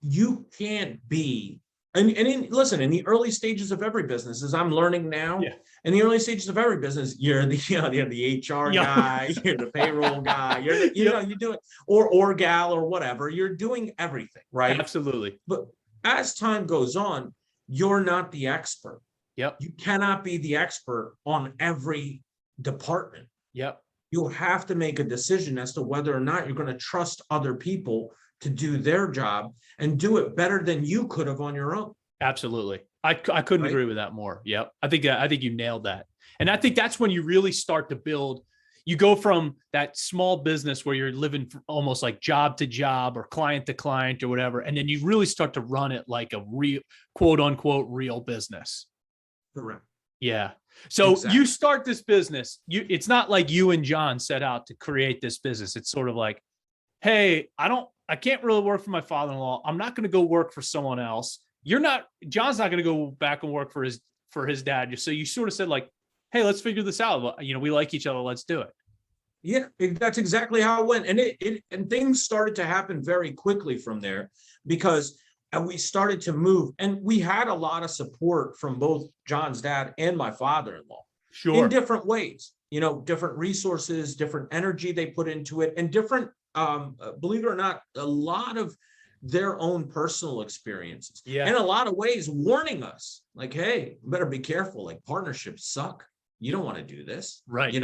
C: you can't be, listen, in the early stages of every business, as I'm learning now, in the early stages of every business, you're the HR guy, you're the payroll guy, you do it, or gal or whatever, you're doing everything, right?
B: Absolutely.
C: But as time goes on, you're not the expert.
B: Yep.
C: You cannot be the expert on every department.
B: Yep.
C: You'll have to make a decision as to whether or not you're going to trust other people to do their job and do it better than you could have on your own.
B: Absolutely. I couldn't agree with that more. Yep. I think you nailed that. And I think that's when you really start to build. You go from that small business where you're living almost like job to job or client to client or whatever. And then you really start to run it like a real, quote unquote, real business.
C: Correct.
B: Yeah. So
C: Exactly.
B: You start this business. It's not like you and John set out to create this business. It's sort of like, hey, I can't really work for my father-in-law. I'm not going to go work for someone else. John's not going to go back and work for his dad. So you sort of said, like, hey, let's figure this out. We like each other. Let's do it.
C: Yeah, that's exactly how it went. And things started to happen very quickly from there, because we started to move, and we had a lot of support from both John's dad and my father-in-law.
B: Sure.
C: In different ways, different resources, different energy they put into it, and different, believe it or not, a lot of their own personal experiences.
B: Yeah.
C: In a lot of ways, warning us, like, hey, better be careful. Like, partnerships suck. You don't want to do this.
B: Right.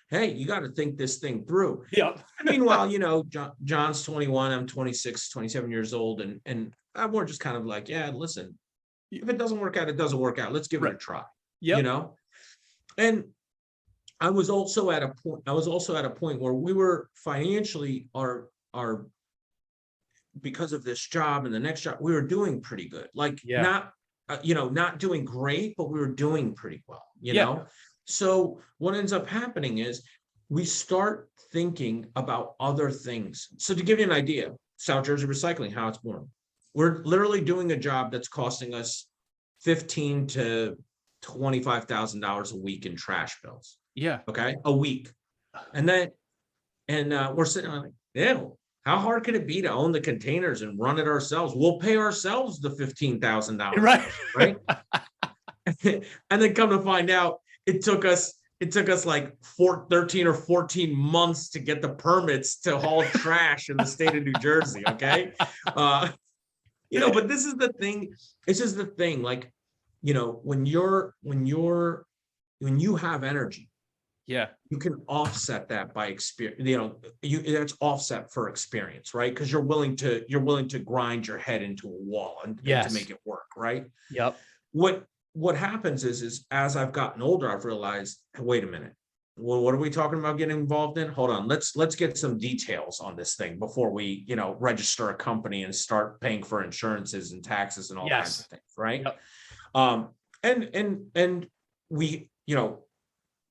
C: Hey, you got to think this thing through.
B: Yeah.
C: Meanwhile, John's 21, I'm 26, 27 years old. And we're just kind of like, yeah, listen, if it doesn't work out, it doesn't work out. Let's give it a try.
B: Yeah.
C: And I was also at a point where we were financially because of this job and the next job, we were doing pretty good. Like, not doing great, but we were doing pretty well, know? So what ends up happening is we start thinking about other things. So to give you an idea, South Jersey Recycling, how it's born. We're literally doing a job that's costing us $15,000 to $25,000 a week in trash bills.
B: Yeah.
C: Okay. A week. And we're sitting there like, yeah, How hard could it be to own the containers and run it ourselves? We'll pay ourselves the $15,000,
B: Right.
C: right? And then come to find out, it took us like 13 or 14 months to get the permits to haul trash in the state of New Jersey. Okay. But this is the thing. This is the thing. Like, when you have energy,
B: Yeah.
C: you can offset that by experience. It's offset for experience, right? Because you're willing to grind your head into a wall and
B: Yes.
C: to make it work, right?
B: Yep.
C: What happens is as I've gotten older, I've realized, wait a minute, well, what are we talking about getting involved in? Hold on, let's get some details on this thing before we, register a company and start paying for insurances and taxes and all kinds of things, right?
B: Yep.
C: And we,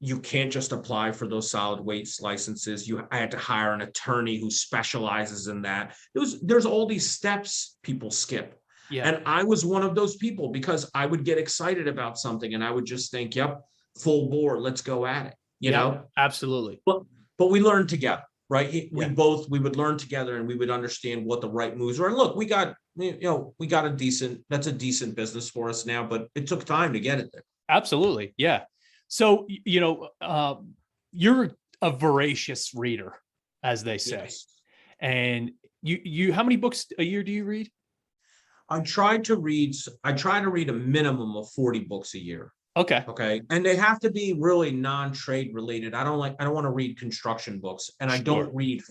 C: you can't just apply for those solid waste licenses. I had to hire an attorney who specializes in that. There's all these steps people skip.
B: Yeah.
C: And I was one of those people, because I would get excited about something and I would just think, yep, full bore, let's go at it, you know?
B: Absolutely.
C: But we learned together, right? We would learn together and we would understand what the right moves were. And look, we got a decent business for us now, but it took time to get it there.
B: Absolutely. Yeah. So, you're a voracious reader, as they say.
C: Yes.
B: And you, how many books a year do you read?
C: I try to read a minimum of 40 books a year.
B: Okay.
C: Okay. And they have to be really non-trade related. I don't want to read construction books, and I don't read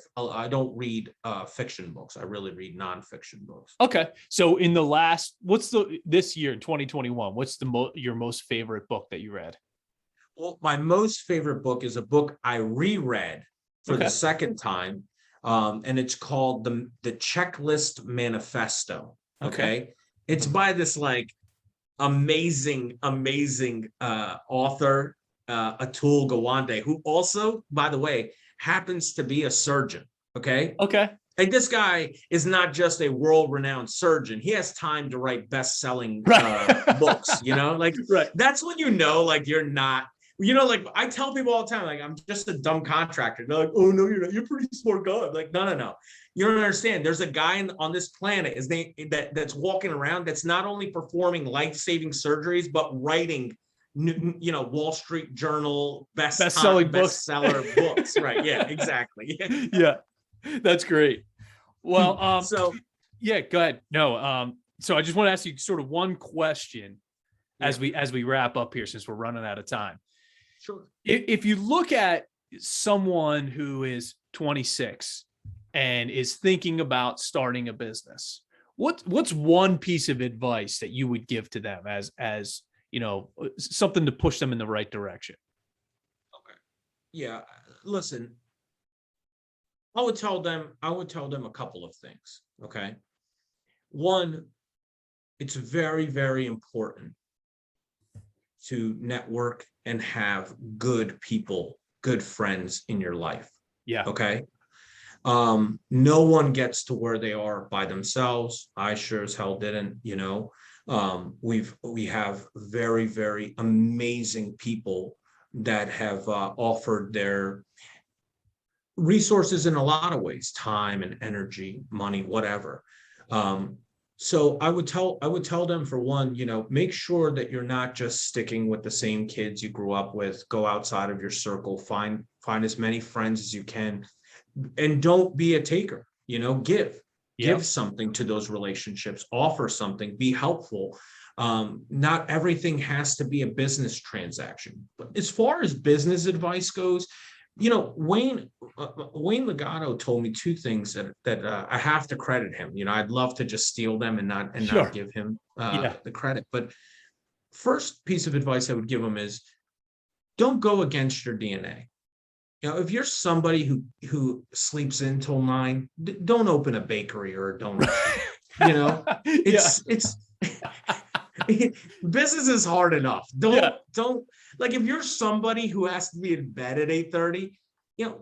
C: fiction books. I really read nonfiction books.
B: Okay. So in this year, 2021, what's your most favorite book that you read?
C: Well, my most favorite book is a book I reread for the second time. And it's called the Checklist Manifesto. Okay. It's by this like amazing author, Atul Gawande, who also, by the way, happens to be a surgeon. Okay. And this guy is not just a world-renowned surgeon. He has time to write best-selling books, That's when like you're not, like I tell people all the time, like, I'm just a dumb contractor. They're like, oh no, you're not. You're a pretty smart guy. I'm like, no. You don't understand. There's a guy on this planet that's walking around that's not only performing life-saving surgeries, but writing, Wall Street Journal bestseller books. Right. Yeah, exactly.
B: Yeah. That's great. Well,
C: go
B: ahead. No. So I just want to ask you sort of one question as we wrap up here, since we're running out of time.
C: Sure.
B: If you look at someone who is 26 and is thinking about starting a business, what's one piece of advice that you would give to them as something to push them in the right direction?
C: Okay. Yeah. Listen, I would tell them a couple of things. Okay. One, it's very, very important to network and have good people, good friends in your life.
B: Yeah.
C: Okay. No one gets to where they are by themselves. I sure as hell didn't, we have very, very amazing people that have offered their resources in a lot of ways, time and energy, money, whatever. So I would tell them, for one, make sure that you're not just sticking with the same kids you grew up with. Go outside of your circle, find as many friends as you can, and don't be a taker. Give something to those relationships, offer something, be helpful. Not everything has to be a business transaction. But as far as business advice goes, Wayne Legato told me two things that I have to credit him. I'd love to just steal them and not give him the credit. But first piece of advice I would give him is, don't go against your DNA. If you're somebody who sleeps in till 9, don't open a bakery or a donut. It's business is hard enough. Don't like, if you're somebody who has to be in bed at 8:30,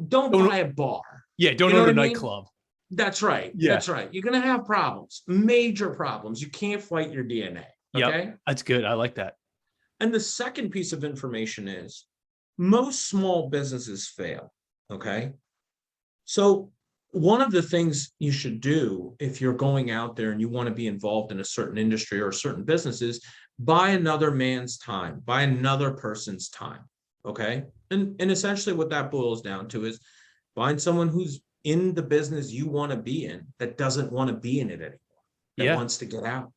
C: don't buy a bar.
B: Yeah, don't own a nightclub.
C: That's right. Yeah. That's right. You're gonna have problems, major problems. You can't fight your DNA. Okay.
B: Yep, that's good. I like that.
C: And the second piece of information is, most small businesses fail. Okay. So one of the things you should do if you're going out there and you want to be involved in a certain industry or a certain business is buy another man's time, buy another person's time. Okay. And essentially what that boils down to is find someone who's in the business you want to be in that doesn't want to be in it anymore, that wants to get out.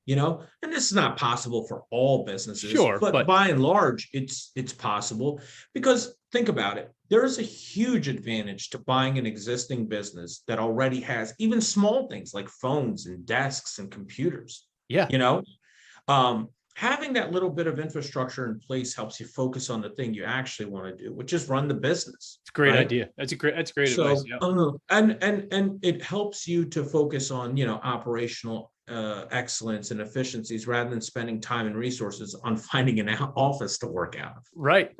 C: And this is not possible for all businesses,
B: sure,
C: but by and large, it's possible, because think about it. There is a huge advantage to buying an existing business that already has even small things like phones and desks and computers.
B: Yeah.
C: Having that little bit of infrastructure in place helps you focus on the thing you actually want to do, which is run the business.
B: It's a great idea. That's great advice. Yeah.
C: And it helps you to focus on, operational excellence and efficiencies rather than spending time and resources on finding an office to work out of.
B: Right.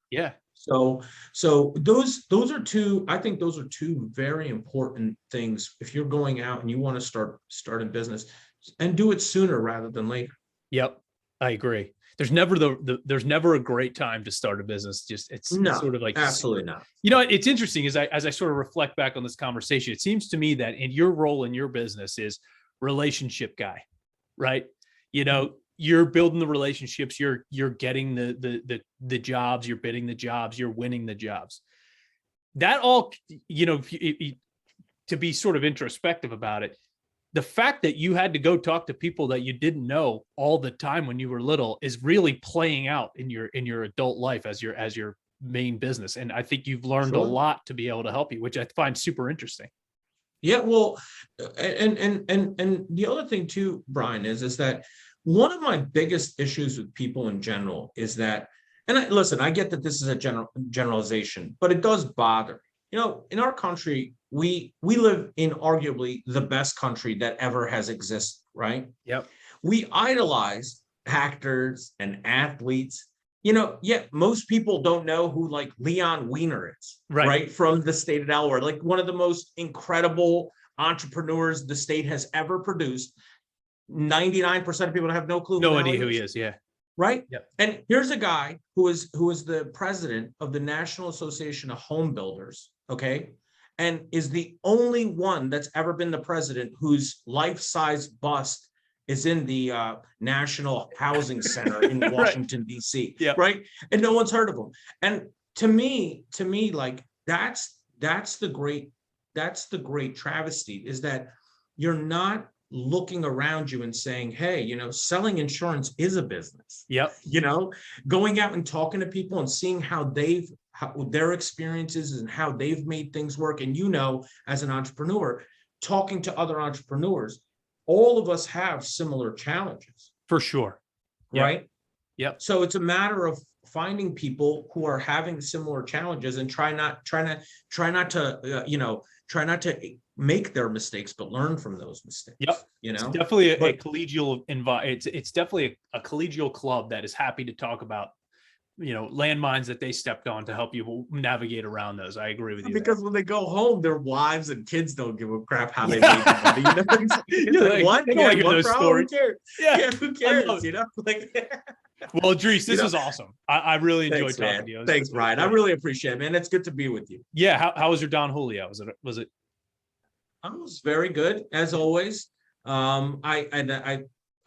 C: Yeah. So those are two, I think those are two very important things if you're going out and you want to start a business, and do it sooner rather than later.
B: Yep. I agree. There's never a great time to start a business. It's sort of like,
C: absolutely not.
B: It's interesting as I sort of reflect back on this conversation, it seems to me that in your role in your business is relationship guy, right? You're building the relationships, you're getting the jobs, you're bidding the jobs, you're winning the jobs. That all, to be sort of introspective about it, the fact that you had to go talk to people that you didn't know all the time when you were little is really playing out in your adult life as your main business. And I think you've learned a lot to be able to help you, which I find super interesting.
C: Yeah, well, and the other thing too, Brian, is that one of my biggest issues with people in general is that, and I get that this is a generalization, but it does bother. In our country, we live in arguably the best country that ever has existed, right?
B: Yep.
C: We idolize actors and athletes. Yet most people don't know who like Leon Wiener is, right? From the state of Delaware, like one of the most incredible entrepreneurs the state has ever produced. 99% of people have no clue.
B: No idea who he is. Yeah.
C: Right.
B: Yep.
C: And here's a guy who is the president of the National Association of Home Builders. Okay. And is the only one that's ever been the president whose life-size bust is in the National Housing Center in Washington, D.C.
B: Yep.
C: Right. And no one's heard of him. And to me, like that's the great travesty, is that you're not looking around you and saying, hey, selling insurance is a business.
B: Yep.
C: Going out and talking to people and seeing how their experiences and how they've made things work. And as an entrepreneur, talking to other entrepreneurs, all of us have similar challenges.
B: For sure.
C: Right?
B: Yep.
C: So it's a matter of finding people who are having similar challenges and try not to make their mistakes, but learn from those mistakes.
B: Yep. It's definitely a collegial environment. It's definitely a collegial club that is happy to talk about, landmines that they stepped on to help you navigate around those. I agree with you.
C: Because when they go home, their wives and kids don't give a crap how they made the money. What?
B: They don't like those stories.
C: Who cares? Yeah, who cares?
B: Well, Edrees, this was awesome. I really enjoyed talking to you.
C: Thanks, Brian. I really appreciate it, man. It's good to be with you.
B: Yeah. How was your Don Julio? Was it?
C: I was very good, as always.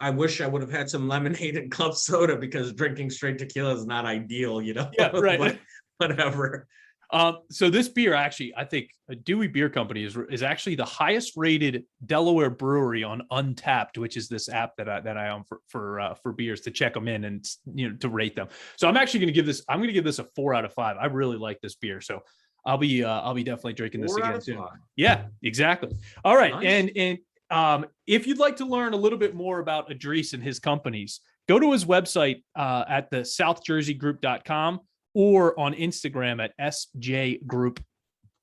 C: I wish I would have had some lemonade and club soda, because drinking straight tequila is not ideal, Yeah,
B: right.
C: But whatever.
B: So this beer, actually, I think Dewey Beer Company is actually the highest rated Delaware brewery on Untapped, which is this app that I own for beers, to check them in and to rate them. So I'm actually going to give this a 4 out of 5. I really like this beer, so I'll be definitely drinking this again soon. Yeah, exactly. All right, nice. And if you'd like to learn a little bit more about Edrees and his companies, go to his website at the southjerseygroup.com or on Instagram at sjgroup.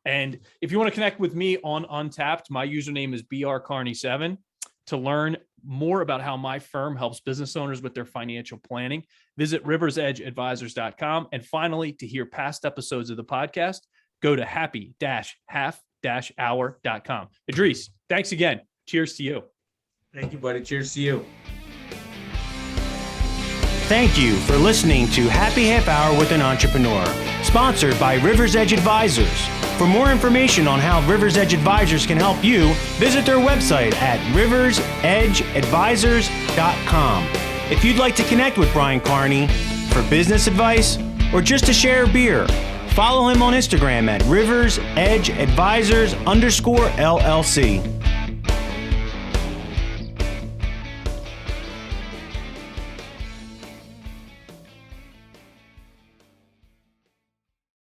B: And if you want to connect with me on Untapped, my username is brcarney7. To learn more about how my firm helps business owners with their financial planning, visit riversedgeadvisors.com. And finally, to hear past episodes of the podcast, go to happy-half-hour.com. Edrees, thanks again. Cheers to you.
C: Thank you, buddy. Cheers to you.
A: Thank you for listening to Happy Half Hour with an Entrepreneur, sponsored by River's Edge Advisors. For more information on how Rivers Edge Advisors can help you, visit their website at riversedgeadvisors.com. If you'd like to connect with Brian Carney for business advice or just to share a beer, follow him on Instagram at riversedgeadvisors_LLC.